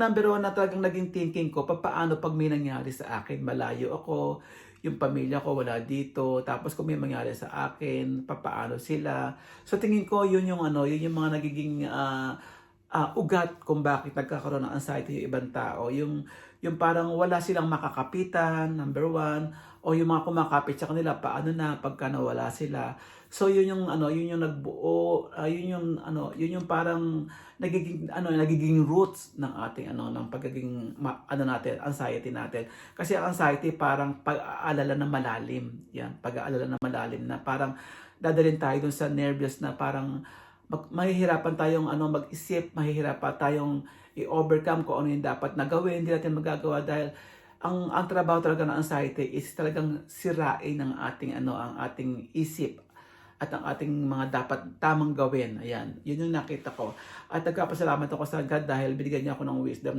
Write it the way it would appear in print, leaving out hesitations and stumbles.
Number one na talagang naging thinking ko, papaano 'pag may nangyari sa akin, malayo ako, yung pamilya ko wala dito, tapos kung may mangyari sa akin, papaano sila. So tingin ko yun yung ano, yun yung mga nagiging, ugat kung bakit nagkakaroon ng anxiety yung ibang tao. Yung parang wala silang makakapitan, number one, o yung mga kumakapit sa kanila, paano na pagka nawala sila. So yun yung ano, yun yung nagbuo, yun yung ano, yun yung parang nagiging roots ng ating ano, ng pagiging ano natin, anxiety natin. Kasi ang anxiety parang pag-aalala na malalim. Yan, pag-aalala na malalim na parang dadalhin tayo dun sa nervous na parang mahihirapan tayong ano mag-isip, mahihirapan tayong i-overcome kung ano yung dapat na gawin, hindi natin magagawa dahil ang trabaho talaga ng anxiety is talagang sirain ng ating ano, ang ating isip at ang ating mga dapat tamang gawin. Ayan, yun yung nakita ko. At nagpapasalamat ako sa God dahil binigyan niya ako ng wisdom